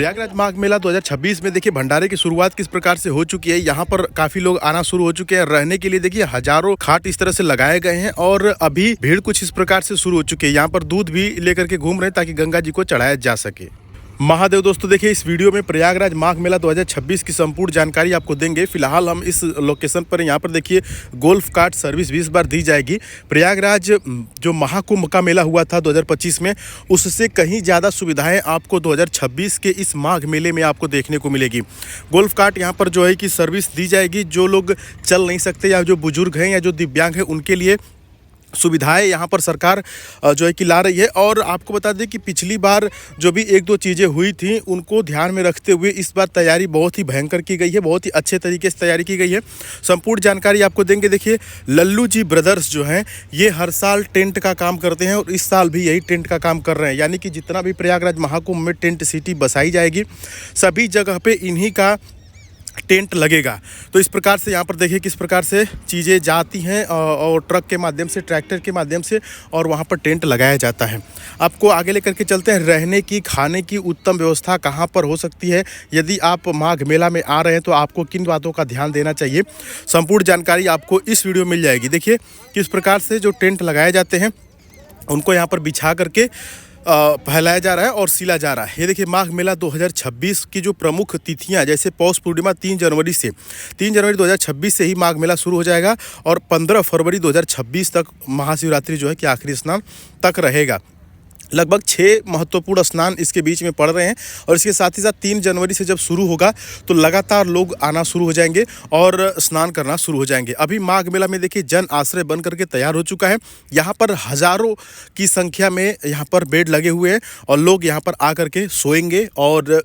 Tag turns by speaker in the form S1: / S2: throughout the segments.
S1: प्रयागराज माघ मेला 2026 में देखिए भंडारे की शुरुआत किस प्रकार से हो चुकी है। यहाँ पर काफी लोग आना शुरू हो चुके हैं। रहने के लिए देखिए हजारों खाट इस तरह से लगाए गए हैं और अभी भीड़ कुछ इस प्रकार से शुरू हो चुकी है। यहाँ पर दूध भी लेकर के घूम रहे हैं ताकि गंगा जी को चढ़ाया जा सके। महादेव दोस्तों, देखिए इस वीडियो में प्रयागराज माघ मेला 2026 की संपूर्ण जानकारी आपको देंगे। फिलहाल हम इस लोकेशन पर यहाँ पर देखिए गोल्फ कार्ट सर्विस 20 बार दी जाएगी। प्रयागराज जो महाकुंभ का मेला हुआ था 2025 में, उससे कहीं ज़्यादा सुविधाएं आपको 2026 के इस माघ मेले में आपको देखने को मिलेगी। गोल्फ कार्ट यहाँ पर जो है कि सर्विस दी जाएगी। जो लोग चल नहीं सकते या जो बुजुर्ग हैं या जो दिव्यांग हैं, उनके लिए सुविधाएं यहाँ पर सरकार जो है कि ला रही है। और आपको बता दें कि पिछली बार जो भी एक दो चीज़ें हुई थी, उनको ध्यान में रखते हुए इस बार तैयारी बहुत ही भयंकर की गई है। बहुत ही अच्छे तरीके से तैयारी की गई है। संपूर्ण जानकारी आपको देंगे। देखिए लल्लू जी ब्रदर्स जो हैं, ये हर साल टेंट का काम करते हैं और इस साल भी यही टेंट का काम कर रहे हैं। यानी कि जितना भी प्रयागराज महाकुंभ में टेंट सिटी बसाई जाएगी, सभी जगह पे इन्हीं का टेंट लगेगा। तो इस प्रकार से यहाँ पर देखिए किस प्रकार से चीज़ें जाती हैं और ट्रक के माध्यम से, ट्रैक्टर के माध्यम से, और वहाँ पर टेंट लगाया जाता है। आपको आगे लेकर के चलते हैं। रहने की, खाने की उत्तम व्यवस्था कहाँ पर हो सकती है, यदि आप माघ मेला में आ रहे हैं तो आपको किन बातों का ध्यान देना चाहिए, संपूर्ण जानकारी आपको इस वीडियो में मिल जाएगी। देखिए किस प्रकार से जो टेंट लगाए जाते हैं उनको यहाँ पर बिछा करके फैलाया जा रहा है और सिला जा रहा है। ये देखिए माघ मेला 2026 की जो प्रमुख तिथियां, जैसे पौष पूर्णिमा 3 जनवरी 2026 से ही माघ मेला शुरू हो जाएगा और 15 फरवरी 2026 तक महाशिवरात्रि जो है कि आखिरी स्नान तक रहेगा। लगभग 6 महत्वपूर्ण स्नान इसके बीच में पड़ रहे हैं और इसके साथ ही साथ 3 जनवरी से जब शुरू होगा तो लगातार लोग आना शुरू हो जाएंगे और स्नान करना शुरू हो जाएंगे। अभी माघ मेला में देखिए जन आश्रय बन करके तैयार हो चुका है। यहाँ पर हज़ारों की संख्या में यहाँ पर बेड लगे हुए हैं और लोग यहाँ पर आकर के सोएंगे और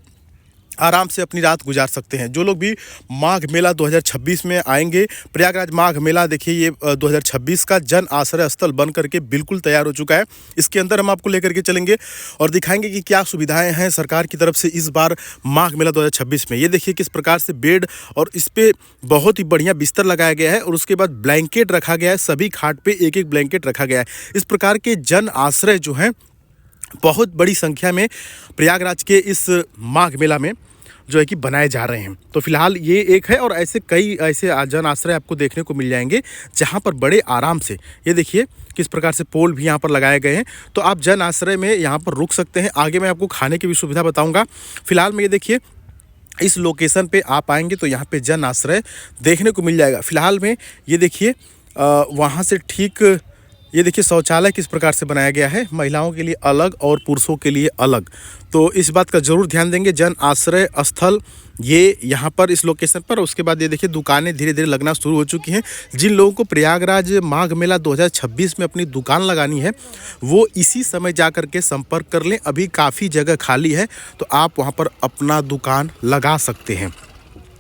S1: आराम से अपनी रात गुजार सकते हैं। जो लोग भी माघ मेला 2026 में आएंगे, प्रयागराज माघ मेला देखिए ये 2026 का जन आश्रय स्थल बन करके बिल्कुल तैयार हो चुका है। इसके अंदर हम आपको लेकर के चलेंगे और दिखाएंगे कि क्या सुविधाएं हैं सरकार की तरफ से इस बार माघ मेला 2026 में। ये देखिए किस प्रकार से बेड और इस पर बहुत ही बढ़िया बिस्तर लगाया गया है और उसके बाद ब्लैंकेट रखा गया है। सभी खाट पर एक एक ब्लैंकेट रखा गया है। इस प्रकार के जन आश्रय जो हैं बहुत बड़ी संख्या में प्रयागराज के इस माघ मेला में जो है कि बनाए जा रहे हैं। तो फिलहाल ये एक है और ऐसे कई ऐसे जन आश्रय आपको देखने को मिल जाएंगे जहां पर बड़े आराम से, ये देखिए किस प्रकार से पोल भी यहां पर लगाए गए हैं। तो आप जन आश्रय में यहां पर रुक सकते हैं। आगे मैं आपको खाने की भी सुविधा बताऊंगा। फिलहाल में ये देखिए इस लोकेशन पे आप आएंगे तो यहाँ पे जन आश्रय देखने को मिल जाएगा। फिलहाल में ये देखिए वहाँ से ठीक ये देखिए शौचालय किस प्रकार से बनाया गया है, महिलाओं के लिए अलग और पुरुषों के लिए अलग। तो इस बात का ज़रूर ध्यान देंगे। जन आश्रय स्थल ये यहाँ पर इस लोकेशन पर। उसके बाद ये देखिए दुकानें धीरे धीरे लगना शुरू हो चुकी हैं। जिन लोगों को प्रयागराज माघ मेला 2026 में अपनी दुकान लगानी है वो इसी समय जा कर के संपर्क कर लें। अभी काफ़ी जगह खाली है तो आप वहाँ पर अपना दुकान लगा सकते हैं।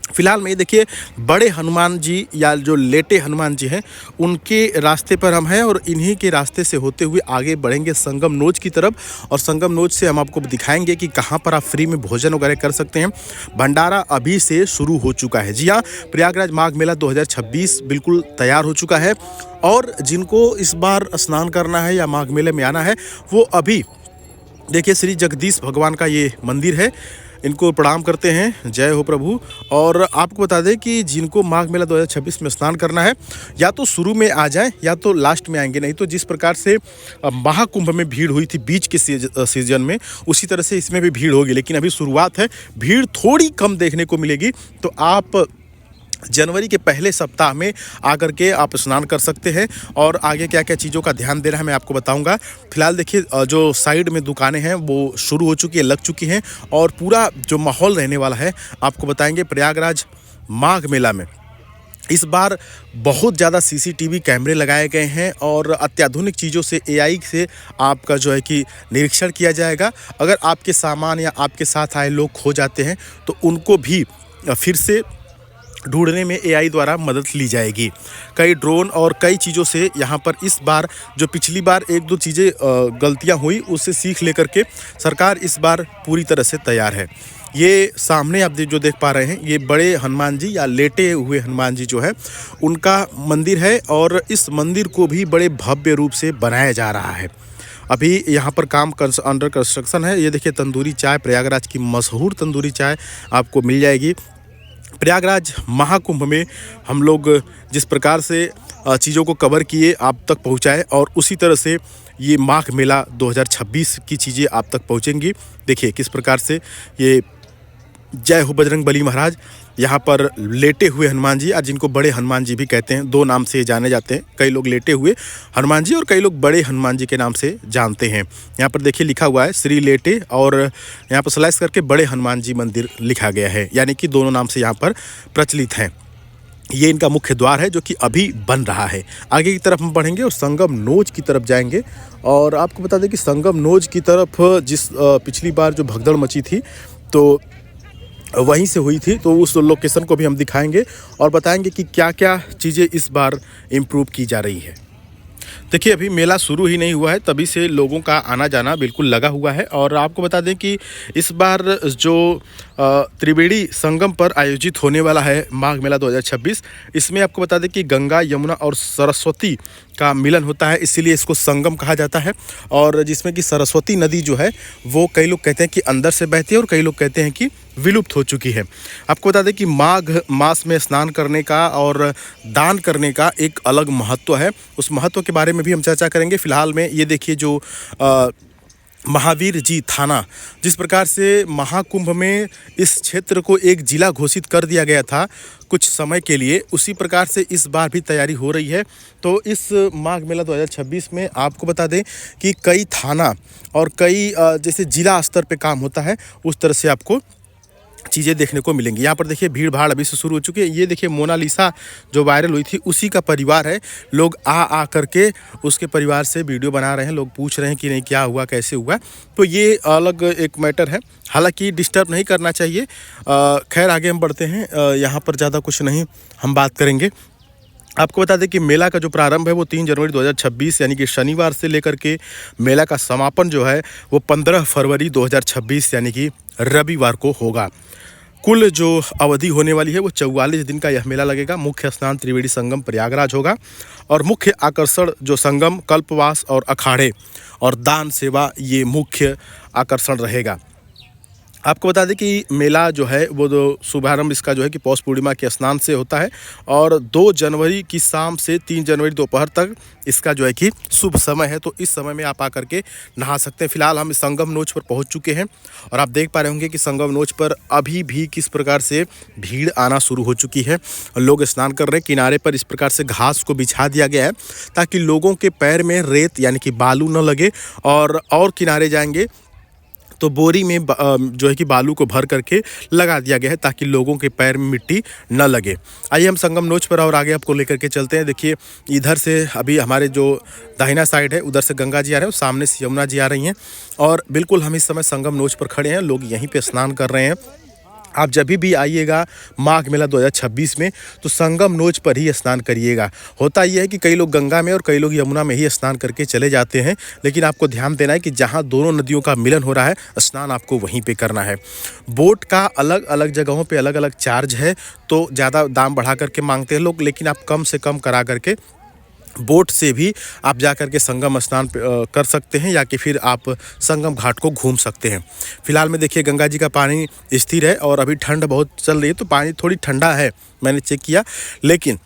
S1: फिलहाल में ये देखिए बड़े हनुमान जी या जो लेटे हनुमान जी हैं उनके रास्ते पर हम हैं और इन्हीं के रास्ते से होते हुए आगे बढ़ेंगे संगम नोज की तरफ। और संगम नोज से हम आपको दिखाएंगे कि कहां पर आप फ्री में भोजन वगैरह कर सकते हैं। भंडारा अभी से शुरू हो चुका है। जी हाँ, प्रयागराज माघ मेला 2026 बिल्कुल तैयार हो चुका है और जिनको इस बार स्नान करना है या माघ मेले में आना है वो अभी देखिए श्री जगदीश भगवान का ये मंदिर है, इनको प्रणाम करते हैं। जय हो प्रभु। और आपको बता दें कि जिनको माघ मेला 2026 में स्नान करना है या तो शुरू में आ जाएं या तो लास्ट में आएंगे। नहीं तो जिस प्रकार से महाकुंभ में भीड़ हुई थी बीच के सीजन में, उसी तरह से इसमें भी भीड़ होगी। लेकिन अभी शुरुआत है, भीड़ थोड़ी कम देखने को मिलेगी। तो आप जनवरी के पहले सप्ताह में आकर के आप स्नान कर सकते हैं। और आगे क्या क्या चीज़ों का ध्यान देना है मैं आपको बताऊंगा। फिलहाल देखिए जो साइड में दुकानें हैं वो शुरू हो चुकी है, लग चुकी हैं और पूरा जो माहौल रहने वाला है आपको बताएंगे। प्रयागराज माघ मेला में इस बार बहुत ज़्यादा CCTV कैमरे लगाए गए हैं और अत्याधुनिक चीज़ों से AI से आपका जो है कि निरीक्षण किया जाएगा। अगर आपके सामान या आपके साथ आए लोग खो जाते हैं तो उनको भी फिर से ढूंढने में AI द्वारा मदद ली जाएगी। कई ड्रोन और कई चीज़ों से यहाँ पर इस बार जो पिछली बार एक दो चीज़ें गलतियाँ हुई उससे सीख लेकर के सरकार इस बार पूरी तरह से तैयार है। ये सामने आप जो देख पा रहे हैं ये बड़े हनुमान जी या लेटे हुए हनुमान जी जो है उनका मंदिर है और इस मंदिर को भी बड़े भव्य रूप से बनाया जा रहा है। अभी यहाँ पर काम अंडर कंस्ट्रक्शन है। ये देखिए तंदूरी चाय, प्रयागराज की मशहूर तंदूरी चाय आपको मिल जाएगी। प्रयागराज महाकुंभ में हम लोग जिस प्रकार से चीज़ों को कवर किए, आप तक पहुँचाए, और उसी तरह से ये माघ मेला 2026 की चीज़ें आप तक पहुँचेंगी। देखिए किस प्रकार से ये जय हो बजरंग बली महाराज, यहाँ पर लेटे हुए हनुमान जी, आज जिनको बड़े हनुमान जी भी कहते हैं, दो नाम से जाने जाते हैं। कई लोग लेटे हुए हनुमान जी और कई लोग बड़े हनुमान जी के नाम से जानते हैं। यहाँ पर देखिए लिखा हुआ है श्री लेटे, और यहाँ पर स्लाइस करके बड़े हनुमान जी मंदिर लिखा गया है, यानी कि दोनों नाम से यहाँ पर प्रचलित हैं। ये इनका मुख्य द्वार है जो कि अभी बन रहा है। आगे की तरफ हम बढ़ेंगे और संगम नोज की तरफ जाएंगे। और आपको बता दें कि संगम नोज की तरफ जिस पिछली बार जो भगदड़ मची थी तो वहीं से हुई थी, तो उस लोकेशन को भी हम दिखाएंगे और बताएंगे कि क्या क्या चीज़ें इस बार इम्प्रूव की जा रही है। देखिए अभी मेला शुरू ही नहीं हुआ है, तभी से लोगों का आना जाना बिल्कुल लगा हुआ है। और आपको बता दें कि इस बार जो त्रिवेणी संगम पर आयोजित होने वाला है माघ मेला 2026, इसमें आपको बता दें कि गंगा, यमुना और सरस्वती का मिलन होता है, इसीलिए इसको संगम कहा जाता है। और जिसमें कि सरस्वती नदी जो है वो कई लोग कहते हैं कि अंदर से बहती है और कई लोग कहते हैं कि विलुप्त हो चुकी है। आपको बता दें कि माघ मास में स्नान करने का और दान करने का एक अलग महत्व है, उस महत्व के बारे में भी हम चर्चा करेंगे। फिलहाल में ये देखिए जो महावीर जी थाना, जिस प्रकार से महाकुंभ में इस क्षेत्र को एक जिला घोषित कर दिया गया था कुछ समय के लिए, उसी प्रकार से इस बार भी तैयारी हो रही है। तो इस माघ मेला 2026 में आपको बता दें कि कई थाना और कई जैसे जिला स्तर पे काम होता है, उस तरह से आपको चीज़ें देखने को मिलेंगी। यहाँ पर देखिए भीड़ भाड़ अभी से शुरू हो चुकी है। ये देखिए मोनालिसा जो वायरल हुई थी उसी का परिवार है। लोग आ करके उसके परिवार से वीडियो बना रहे हैं, लोग पूछ रहे हैं कि नहीं क्या हुआ, कैसे हुआ। तो ये अलग एक मैटर है, हालांकि डिस्टर्ब नहीं करना चाहिए। खैर आगे हम बढ़ते हैं, यहाँ पर ज़्यादा कुछ नहीं हम बात करेंगे। आपको बता दें कि मेला का जो प्रारंभ है वो 3 जनवरी 2026 यानी कि शनिवार से लेकर के मेला का समापन जो है वो 15 फरवरी 2026 यानी कि रविवार को होगा। कुल जो अवधि होने वाली है वो 44 दिन का यह मेला लगेगा। मुख्य स्नान त्रिवेणी संगम प्रयागराज होगा और मुख्य आकर्षण जो संगम, कल्पवास और अखाड़े और दान सेवा, ये मुख्य आकर्षण रहेगा। आपको बता दें कि मेला जो है वो शुभारंभ इसका जो है कि पौष पूर्णिमा के स्नान से होता है और 2 जनवरी की शाम से 3 जनवरी दोपहर तक इसका जो है कि शुभ समय है। तो इस समय में आप आकर के नहा सकते हैं। फिलहाल हम संगम नोच पर पहुंच चुके हैं और आप देख पा रहे होंगे कि संगम नोच पर अभी भी किस प्रकार से भीड़ आना शुरू हो चुकी है। लोग स्नान कर रहे हैं। किनारे पर इस प्रकार से घास को बिछा दिया गया है ताकि लोगों के पैर में रेत यानी कि बालू न लगे। और किनारे जाएंगे तो बोरी में जो है कि बालू को भर करके लगा दिया गया है ताकि लोगों के पैर में मिट्टी न लगे। आइए हम संगम नोच पर और आगे आपको लेकर के चलते हैं। देखिए इधर से अभी हमारे जो दाहिना साइड है उधर से गंगा जी आ रहे हैं और सामने से यमुना जी आ रही हैं और बिल्कुल हम इस समय संगम नोच पर खड़े हैं। लोग यहीं पे स्नान कर रहे हैं। आप जब भी आइएगा माघ मेला 2026 में तो संगम नोच पर ही स्नान करिएगा। होता यह है कि कई लोग गंगा में और कई लोग यमुना में ही स्नान करके चले जाते हैं, लेकिन आपको ध्यान देना है कि जहां दोनों नदियों का मिलन हो रहा है स्नान आपको वहीं पे करना है। बोट का अलग अलग जगहों पे अलग अलग चार्ज है, तो ज़्यादा दाम बढ़ा करके मांगते हैं लोग, लेकिन आप कम से कम करा करके बोट से भी आप जा कर के संगम स्नान कर सकते हैं या कि फिर आप संगम घाट को घूम सकते हैं। फिलहाल में देखिए गंगा जी का पानी स्थिर है और अभी ठंड बहुत चल रही है तो पानी थोड़ी ठंडा है, मैंने चेक किया, लेकिन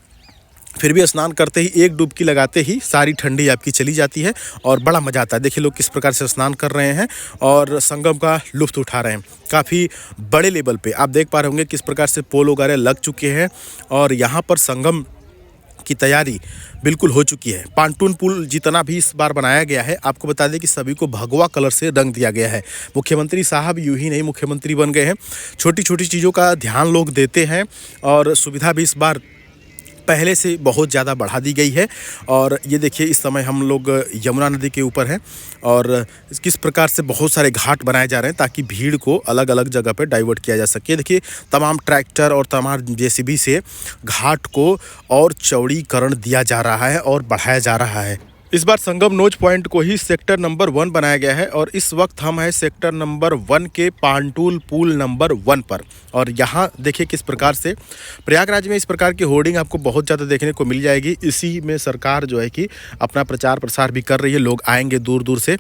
S1: फिर भी स्नान करते ही एक डुबकी लगाते ही सारी ठंडी आपकी चली जाती है और बड़ा मज़ा आता है। देखिए लोग किस प्रकार से स्नान कर रहे हैं और संगम का लुत्फ़ उठा रहे हैं। काफ़ी बड़े लेवल पे आप देख पा रहे होंगे किस प्रकार से पोल वगैरह लग चुके हैं और यहाँ पर संगम की तैयारी बिल्कुल हो चुकी है। पांटून पुल जितना भी इस बार बनाया गया है, आपको बता दें कि सभी को भगवा कलर से रंग दिया गया है। मुख्यमंत्री साहब यूं ही नहीं मुख्यमंत्री बन गए हैं, छोटी छोटी चीज़ों का ध्यान लोग देते हैं और सुविधा भी इस बार पहले से बहुत ज़्यादा बढ़ा दी गई है। और ये देखिए इस समय हम लोग यमुना नदी के ऊपर हैं और किस प्रकार से बहुत सारे घाट बनाए जा रहे हैं ताकि भीड़ को अलग अलग जगह पे डाइवर्ट किया जा सके। देखिए तमाम ट्रैक्टर और तमाम जेसीबी से घाट को और चौड़ीकरण दिया जा रहा है और बढ़ाया जा रहा है। इस बार संगम नोच पॉइंट को ही सेक्टर नंबर 1 बनाया गया है और इस वक्त हम हैं सेक्टर नंबर 1 के पांटूल पुल नंबर 1 पर। और यहाँ देखिए किस प्रकार से प्रयागराज में इस प्रकार की होर्डिंग आपको बहुत ज़्यादा देखने को मिल जाएगी। इसी में सरकार जो है कि अपना प्रचार प्रसार भी कर रही है। लोग आएंगे दूर दूर से,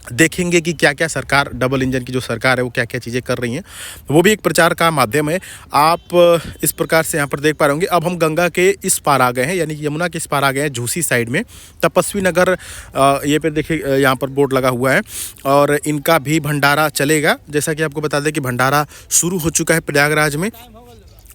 S1: देखेंगे कि क्या क्या सरकार, डबल इंजन की जो सरकार है वो क्या क्या चीज़ें कर रही हैं। वो भी एक प्रचार का माध्यम है। आप इस प्रकार से यहाँ पर देख पा रहे होंगे। अब हम गंगा के इस पार आ गए हैं, यानी यमुना के इस पार आ गए हैं, झूसी साइड में तपस्वी नगर। ये पे देखिए यहाँ पर बोर्ड लगा हुआ है और इनका भी भंडारा चलेगा। जैसा कि आपको बता दें कि भंडारा शुरू हो चुका है प्रयागराज में।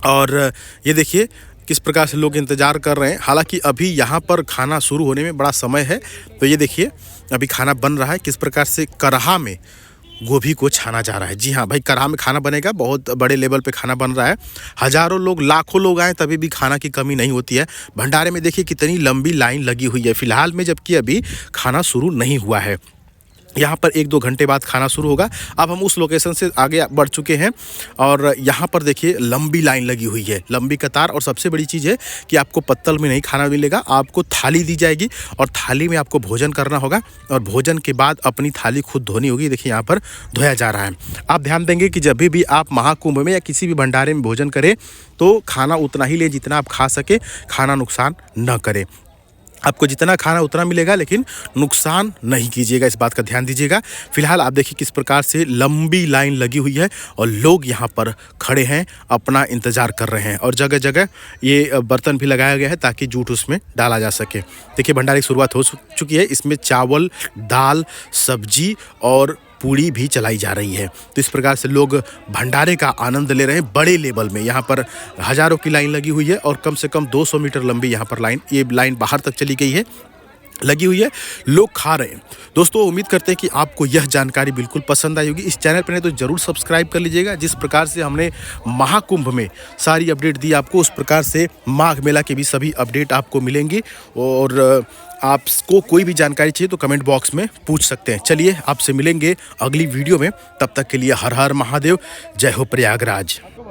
S1: और ये देखिए किस प्रकार से लोग इंतज़ार कर रहे हैं। हालांकि अभी यहाँ पर खाना शुरू होने में बड़ा समय है। तो ये देखिए अभी खाना बन रहा है, किस प्रकार से कढ़ा में गोभी को छाना जा रहा है। जी हाँ भाई, कढ़ा में खाना बनेगा, बहुत बड़े लेवल पे खाना बन रहा है। हज़ारों लोग, लाखों लोग आए तभी भी खाना की कमी नहीं होती है। भंडारे में देखिए कितनी लंबी लाइन लगी हुई है फिलहाल में, जबकि अभी खाना शुरू नहीं हुआ है। यहाँ पर 1-2 घंटे बाद खाना शुरू होगा। अब हम उस लोकेशन से आगे बढ़ चुके हैं और यहाँ पर देखिए लंबी लाइन लगी हुई है, लंबी कतार। और सबसे बड़ी चीज़ है कि आपको पत्तल में नहीं खाना मिलेगा, आपको थाली दी जाएगी और थाली में आपको भोजन करना होगा और भोजन के बाद अपनी थाली खुद धोनी होगी। देखिए यहाँ पर धोया जा रहा है। आप ध्यान देंगे कि जब भी आप महाकुंभ में या किसी भी भंडारे में भोजन करें तो खाना उतना ही लें जितना आप खा सके, खाना नुकसान न करें। आपको जितना खाना उतना मिलेगा, लेकिन नुकसान नहीं कीजिएगा, इस बात का ध्यान दीजिएगा। फिलहाल आप देखिए किस प्रकार से लंबी लाइन लगी हुई है और लोग यहाँ पर खड़े हैं, अपना इंतज़ार कर रहे हैं। और जगह जगह ये बर्तन भी लगाया गया है ताकि जूठ उसमें डाला जा सके। देखिए भंडारे की शुरुआत हो चुकी है। इसमें चावल, दाल, सब्जी और पूड़ी भी चलाई जा रही है। तो इस प्रकार से लोग भंडारे का आनंद ले रहे हैं बड़े लेवल में। यहाँ पर हज़ारों की लाइन लगी हुई है और कम से कम 200 मीटर लंबी यहाँ पर लाइन, ये लाइन बाहर तक चली गई है, लगी हुई है। लोग खा रहे हैं। दोस्तों उम्मीद करते हैं कि आपको यह जानकारी बिल्कुल पसंद आई होगी। इस चैनल पर नहीं तो ज़रूर सब्सक्राइब कर लीजिएगा। जिस प्रकार से हमने महाकुंभ में सारी अपडेट दी आपको, उस प्रकार से माघ मेला के भी सभी अपडेट आपको मिलेंगी। और आपको कोई भी जानकारी चाहिए तो कमेंट बॉक्स में पूछ सकते हैं। चलिए आपसे मिलेंगे अगली वीडियो में, तब तक के लिए हर हर महादेव, जय हो प्रयागराज।